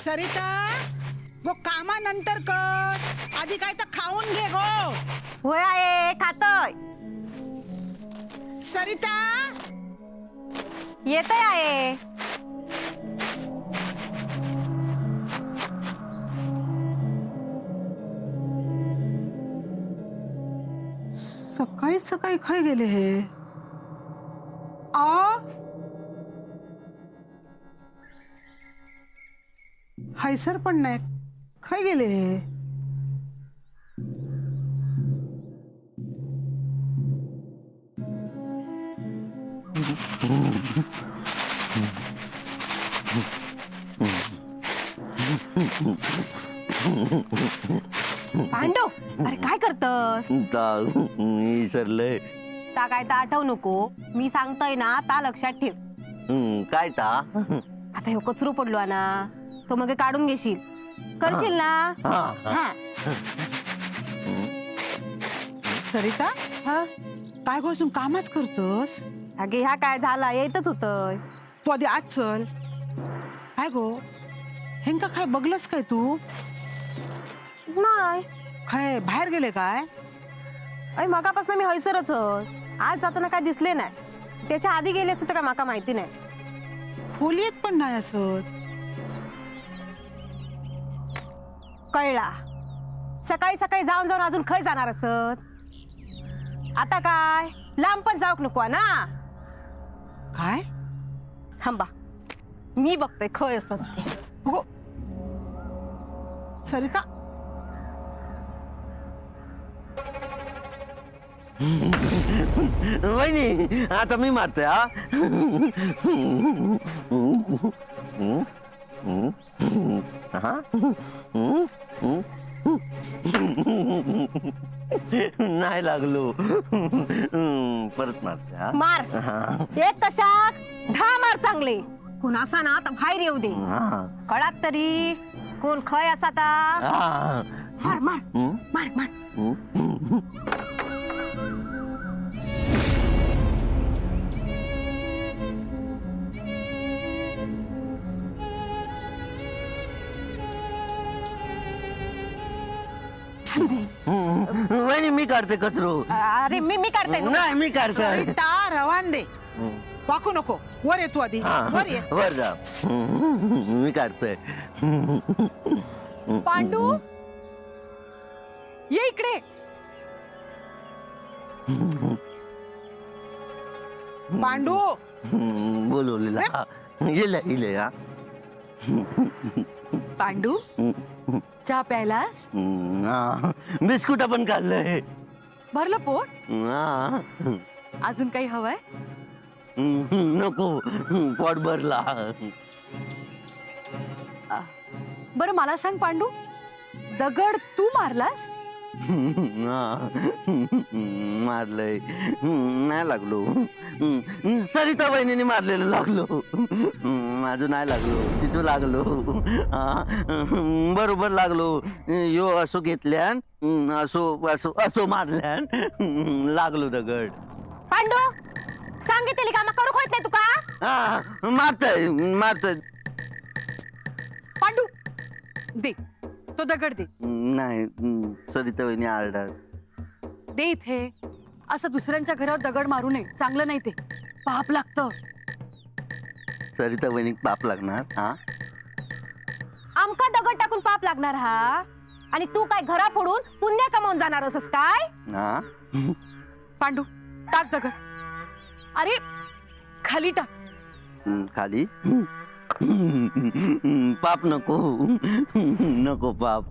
सरिता वो कामानंतर कर, आधी काय तर खाऊन घे गो. होय आहे खातोय. सरिता येतय आहे. सकाळी सकाळी खाय गेले हे. आ हायसर पण नाही, खाय गेले हे. पांडू अरे काय करतस? मी सरले ता काय ता आठवू नको, मी सांगतोय ना ता लक्षात ठेव. काय ता आता ह्यो कचरो पडलो ना, तो मग काढून घेशील, करशील ना? हा. सरिता हा? काय बसून कामच करतोस? अगे ह्या काय झाला येतच होतय. तू आधी आज चल. काय गो हेंका काय बघलस काय तू? नाही काय बाहेर गेले काय? अरे मगापासून मी हयसरच होत. आज जाताना काय दिसले नाही. त्याच्या आधी गेले असते तर काय माका माहिती नाही. खोलीत पण नाही असत. कळला. सकाळी सकाळी जाऊन जाऊन अजून खय जाणार असत. आता काय लांब पण जाऊक नको ना. काय थांबा मी बघते खय असत ते. अगो सरिता वहिनी आता मी मारतोय. नाही लागलो. परत मारते. मार. एक कशाक 10 मार चांगले. कोण असा ना तर बाहेर येऊ दे. कळात तरी कोण खय असा ता. मार मार मार मार. वहिनी मी काढते कचरो. अरे मी काढते. नाही मी काढते. सरिता रवान दे. वाकू नको. वर ये तू आधी. वर ये. वर जा. मी काढतोय. पांडू ये इकडे. पांडू बोलवलेला इले हा. पांडू चहा प्यायलास? बिस्कुट पण खाल्लंय. भरलं पोट? अजून काही हवंय? नको पोट भरला. बरं मला सांग पांडू, दगड तू मारलास? मारलंय. नाही लागलो. सरिता बहिणीने मारलेलं लागलो. माझं नाही लागलो, तिचं लागलो. बरोबर लागलो. यो असो घेतल्यान असो असो असो मारल्यान लागलो दगड. पांडू सांगितलेली कामं करू होत नाही तुका. मारतय मारतय. पांडू दे तो दगड दे. नाही सरिता बहिणी आरडा. दे इथे. असं दुसऱ्यांच्या घरावर दगड मारू नये, चांगलं नाही ते, पाप लागतं. सरिता बहिणी पाप लागणार. आमका दगड टाकून पाप लागणार हा. आणि तू काय घरा फोडून पुण्य कमावून जाणार असस काय? पांडू टाक दगड. अरे खाली टाक. खाली पाप नको. नको पाप.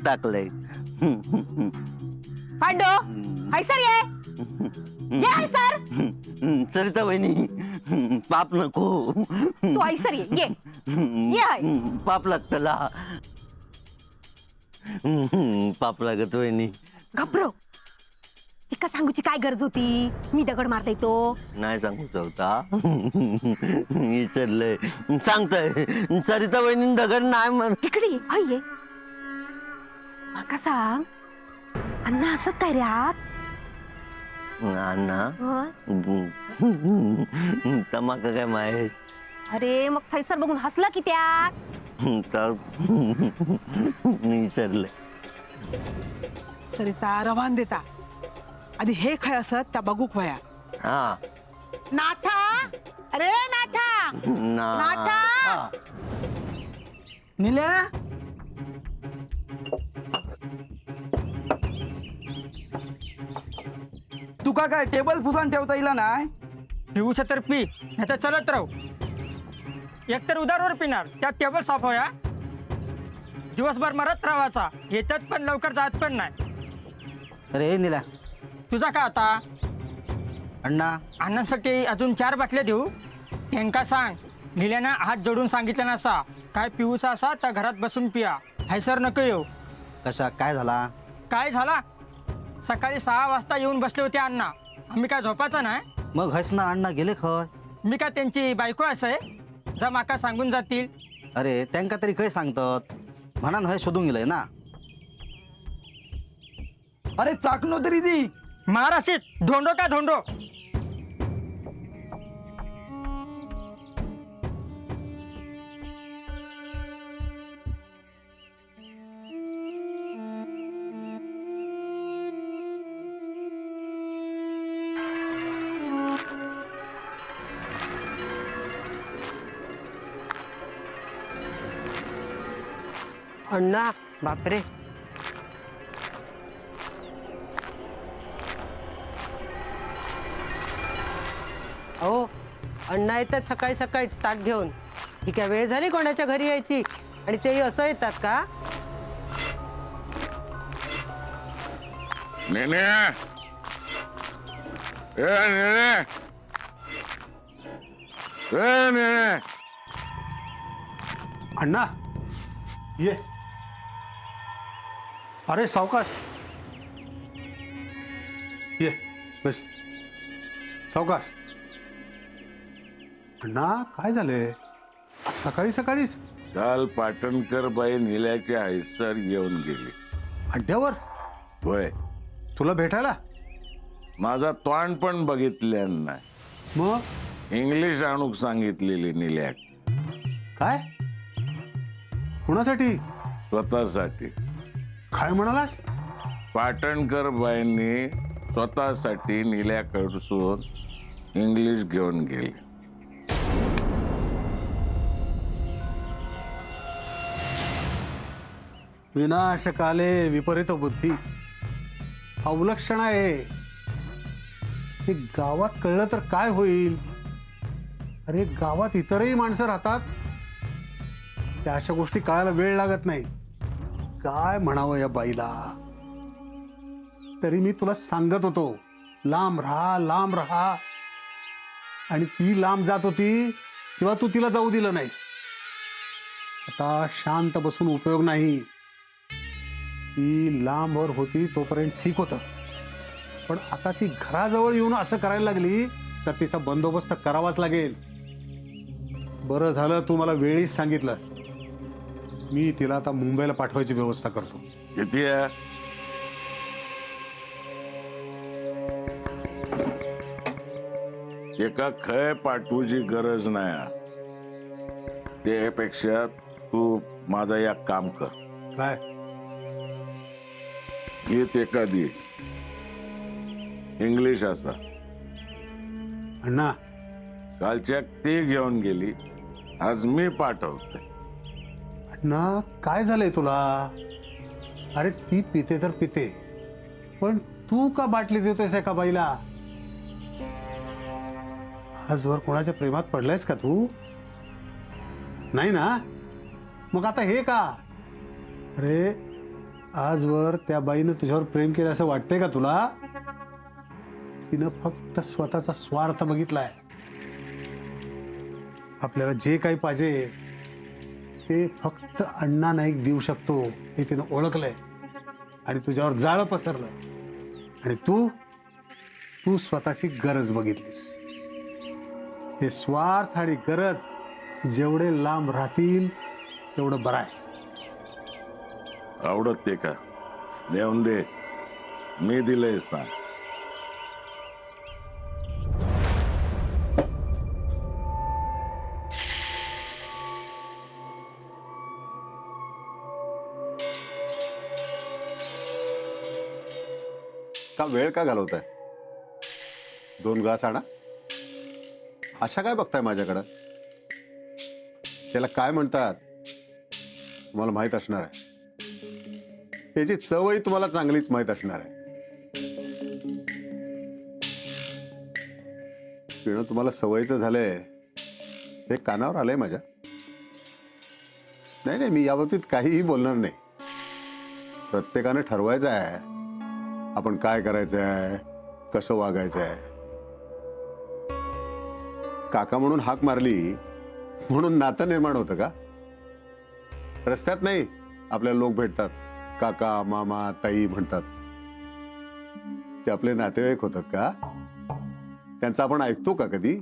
टाकलंय. पांडू हैसर ये. ये हैसर. सरिता बहिणी पाप नको. तू हैसर ये. ये हाय. पाप लागतला. पाप लागत वहिनी. घबरो. तिका सांगूची काय गरज होती? मी दगड मारता येतो. नाही सांगू चौथा. विसरलंय. सांगतोय सरिता बहिणी दगड नाही म्हण. तिकडे ये. माका सांग अण्णा असत काय रे आत? अण्णा होय. तमाका काय माहित अरे मग फैसर बघून हसला की त्या. तर विसरले. सरिता रवान देता आधी हे खाय असत त्या बघूक वया. हा नाथा, अरे नाथा, नाथा. निल्या तुका काय टेबल पुसून ठेवता येईल नाही? पिऊचं तर पी नाही तर चलत राहू. एकतर उदारवर पिणार त्यात टेबल साफ होया. दिवसभर मरत राहायचा, येतात पण लवकर जात पण नाही. अरे निला तुझा का आता अण्णा अण्णांसाठी अजून 4 बाटल्या देऊ. त्यांका सांग निल्यानं हात जोडून सांगितलं नसा काय पिऊचा असा तर घरात बसून पिया. हैसर नको येऊ. कशा काय झाला? काय झाला सकाळी 6 वाजता येऊन बसले होते अण्णा. आम्ही काय झोपायचं नाही. मग हस ना अण्णा गेले खय? मी काय त्यांची बायको असं आहे जा माका सांगून जातील. अरे त्यांका तरी खय सांगतात म्हणा हय शोधून गेलंय ना. अरे चाकणो तरी दी. महाराष्ट्रीत धोंडो का धोंडो. अण्णा बापरे. अहो अण्णा येतात सकाळी सकाळीच ताक घेऊन. ही काय वेळ झाली कोणाच्या घरी यायची आणि तेही असं येतात का? नेने ए नेने ए नेने. अण्णा ये. अरे सावकाश ये बस. सावकाश. अण्णा काय झाले सकाळी सकाळीच? काल पाटणकर बाई निल्याच्या हैसर येऊन गेली. अड्ड्यावर? होय. तुला भेटायला? माझा तोंड पण बघितल्यान नाही. मग इंग्लिश आणूक सांगितलेली निल्याक. काय? कुणासाठी? स्वतःसाठी. काय म्हणालास? पाटणकर बाईंनी स्वतःसाठी निल्याकडसून इंग्लिश घेऊन गेली. विनाशकाले विपरीत बुद्धी. अवलक्षण आहे हे. गावात कळलं तर काय होईल? अरे गावात इतरही माणसं राहतात. त्या अशा गोष्टी कळायला वेळ लागत नाही. काय म्हणावं या बाईला. तरी मी तुला सांगत होतो लांब राहा लांब राहा. आणि ती लांब जात होती तेव्हा तू तिला जाऊ दिलं नाहीस. आता शांत बसून उपयोग नाही. ती लांबवर होती तोपर्यंत ठीक होतं. पण आता ती घराजवळ येऊन असं करायला लागली तर तिचा बंदोबस्त करावाच लागेल. बरं झालं तू मला वेळीच सांगितलंस. मी तिला आता मुंबईला पाठवायची व्यवस्था करतो. किती आहे? एका खय पाठवूची गरज नाही. त्यापेक्षा तू माझा एक काम कर. काय? गीत एखादी इंग्लिश असा. अण्णा कालच्या ती घेऊन गेली. आज मी पाठवते. अण्णा काय झालंय तुला? अरे ती पिते तर पिते पण तू का बाटली देतोयस एका बाईला? आजवर कोणाच्या प्रेमात पडलायस का तू? नाही ना? मग आता हे का? अरे आजवर त्या बाईनं तुझ्यावर प्रेम केलं असं वाटतंय का तुला? तिनं फक्त स्वतःचा स्वार्थ बघितलाय. आपल्याला जे काही पाहिजे ते फक्त अण्णा नाईक देऊ शकतो हे तिनं ओळखलंय आणि तुझ्यावर जाळं पसरलं. आणि तू स्वतःची गरज बघितलीस. हे स्वार्थ आणि गरज जेवढे लांब राहतील तेवढं बरं आहे. आवडत ते का? देऊन दे. मी दिलंय सांग. का वेळ का घालवताय? 2 ग्लास आणा. अशा काय बघताय माझ्याकडं? त्याला काय म्हणतात तुम्हाला माहित असणार आहे. त्याची चवही तुम्हाला चांगलीच माहित असणार आहे. पिणं तुम्हाला सवयीचं झालंय हे कानावर आलंय माझ्या. नाही नाही, मी याबाबतीत काहीही बोलणार नाही. प्रत्येकानं ठरवायचं आहे आपण काय करायचं आहे, कसं वागायचं आहे. काका म्हणून हाक मारली म्हणून नातं निर्माण होतं का? रस्त्यात नाही आपल्याला लोक भेटतात, काका मामा ताई म्हणतात. ते आपले नातेवाईक होतात का? त्यांचं आपण ऐकतो का कधी?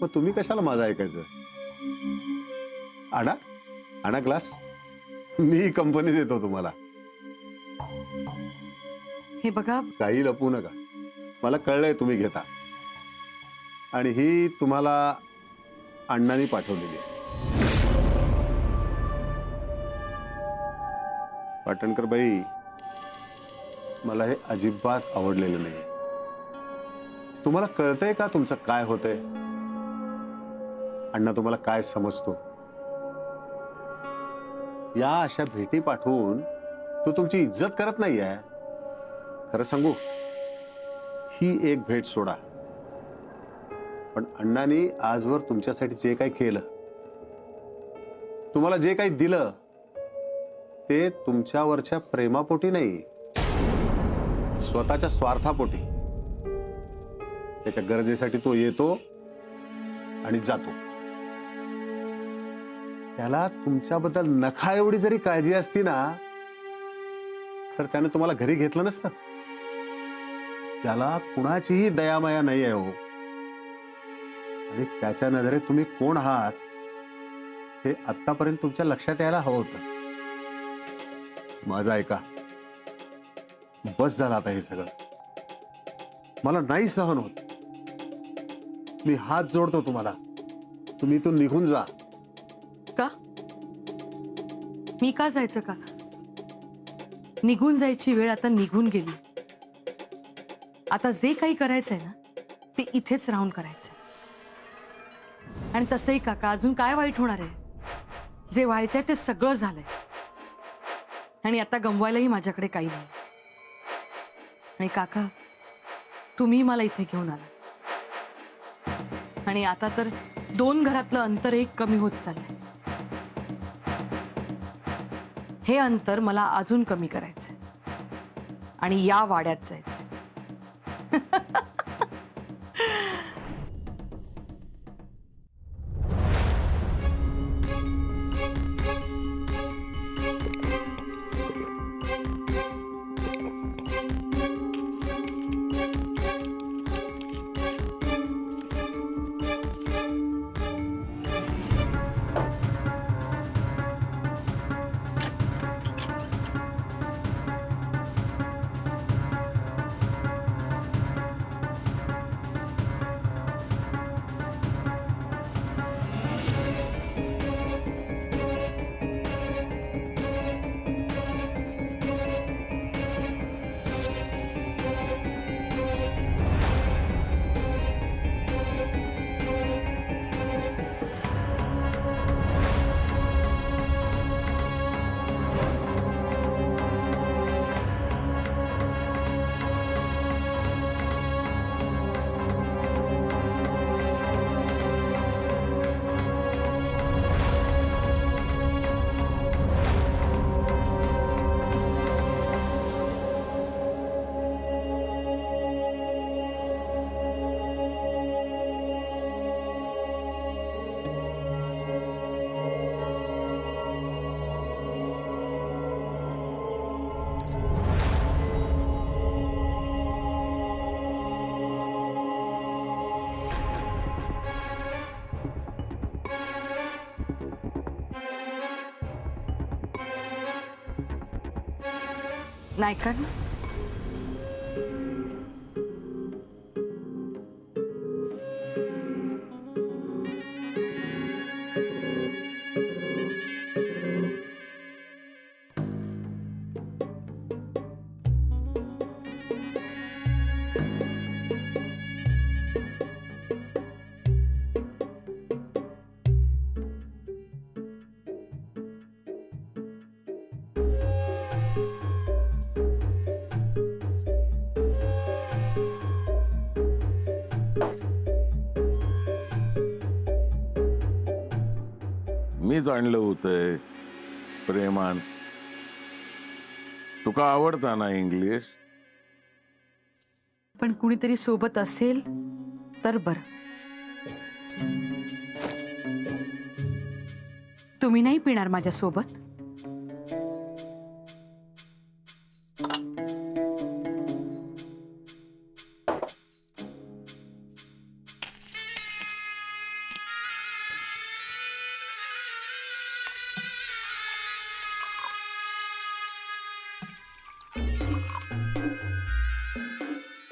मग तुम्ही कशाला माझं ऐकायचं? आणा आणा ग्लास, मी कंपनी देतो तुम्हाला. हे बघा, काही लपवू नका. मला कळलंय तुम्ही घेता. आणि ही तुम्हाला अण्णांनी पाठवलेली आहे. पाटणकर बाई, मला हे अजिबात आवडलेलं नाही. तुम्हाला कळतंय का तुमचं काय होतंय? अण्णा तुम्हाला काय समजतो? या अशा भेटी पाठवून तो तुमची इज्जत करत नाहीये. खरं सांगू, ही एक भेट सोडा, पण अण्णांनी आजवर तुमच्यासाठी जे काही केलं, तुम्हाला जे काही दिलं, ते तुमच्यावरच्या प्रेमापोटी नाही, स्वतःच्या स्वार्थापोटी. त्याच्या गरजेसाठी तो येतो आणि जातो. त्याला तुमच्याबद्दल नखा एवढी जरी काळजी असती ना, तर त्याने तुम्हाला घरी घेतलं नसतं. त्याला कुणाचीही दयामाया नाही आहे हो. आणि त्याच्या नजरेत तुम्ही कोण आहात हे आतापर्यंत तुमच्या लक्षात यायला हवं होतं. माझं ऐका, बस झालं आता हे सगळं. मला नाही सहन होत. मी हात जोडतो तुम्हाला, तुम्ही इथून निघून जा. का? मी का जायचं काका? निघून जायची वेळ आता निघून गेली. आता जे काही करायचंय ना, ते इथेच राहून करायचं. आणि तसंही काका, अजून काय वाईट होणार आहे? जे व्हायचंय ते सगळं झालंय. आणि आता गमवायलाही माझ्याकडे काही नाही. आणि काका, तुम्ही मला इथे घेऊन आला. आणि आता तर 2 घरातलं अंतर 1 कमी होत चाललंय. हे अंतर मला अजून कमी करायचंय आणि या वाड्यात जायचंय. नाही का? मीच आणलं होतंय प्रेमान. तुका आवडता ना इंग्लिश? पण कुणीतरी सोबत असेल तर बर. तुम्ही नाही पिणार माझ्या सोबत?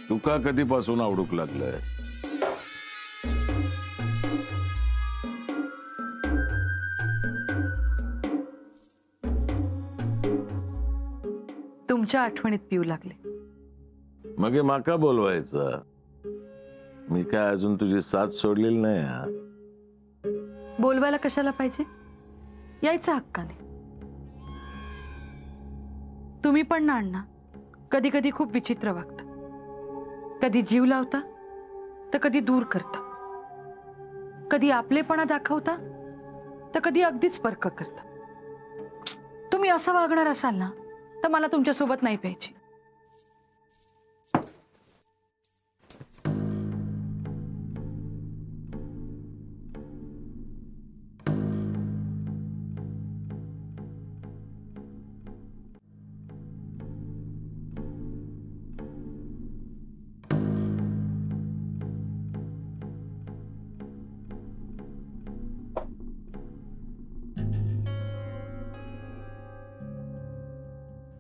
तुका कधीपासून आवडूक लागलंय? तुमच्या आठवणीत पिऊ लागले. मग माका बोलवायचं? मी काय अजून तुझी साथ सोडलेली नाही हा. बोलवायला कशाला पाहिजे? यायचं हक्काने. तुम्ही पण ना अण्णा कधी कधी खूप विचित्र वागता. कधी जीव लावता तर कधी दूर करता. कधी आपलेपणा दाखवता तर कधी अगदीच परक करता. तुम्ही असं वागणार असाल ना तर मला तुमच्यासोबत नाही प्यायची.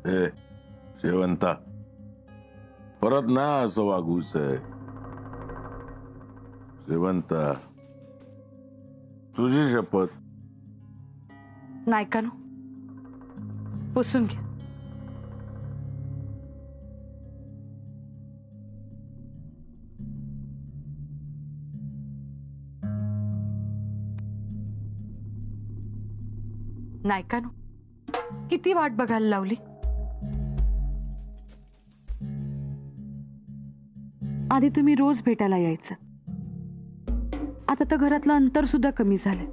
ए शेवंता, परत ना असं वागूच आहे. शेवंता, तुझी शपथ. नाही का नो? पुसून घ्या. नाही का नो? किती वाट बघायला लावली. आधी तुम्ही रोज भेटायला यायचं. आता तर घरातलं अंतर सुद्धा कमी झालंय.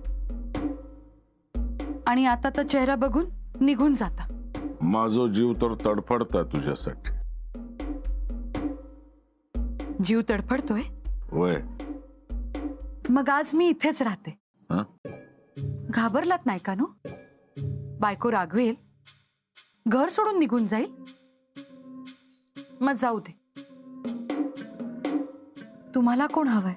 आणि आता तर चेहरा बघून निघून जाता. माझो जीव तर तडफडता तुझ्यासाठी. जीव तडफडतोय? वय. मग आज मी इथेच राहते. घाबरलात नाही का नो? बायको रागवेल, घर सोडून निघून जाईल. मग जाऊ दे. तुम्हाला कोण हवंय?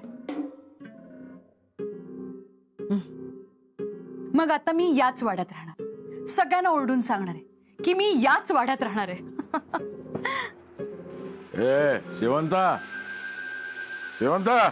मग आता मी याच वाड्यात राहणार. सगळ्यांना ओरडून सांगणार आहे की मी याच वाड्यात राहणार आहे. ए शेवंता, शेवंता.